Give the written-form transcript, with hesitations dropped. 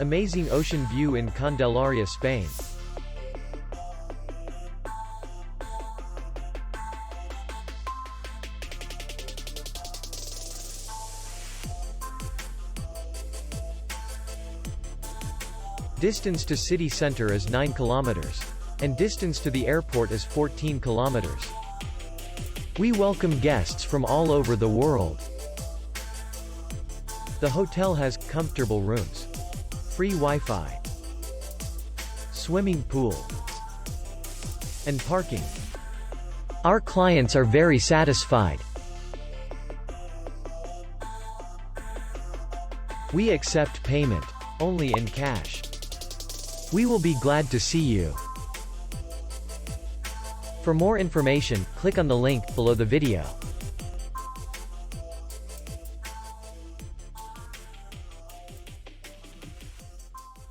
Amazing ocean view in Candelaria, Spain. Distance to city center is 9 kilometers. And distance to the airport is 14 kilometers. We welcome guests from all over the world. The hotel has comfortable rooms, free Wi-Fi, swimming pool, and parking. Our clients are very satisfied. We accept payment only in cash. We will be glad to see you. For more information, click on the link below the video.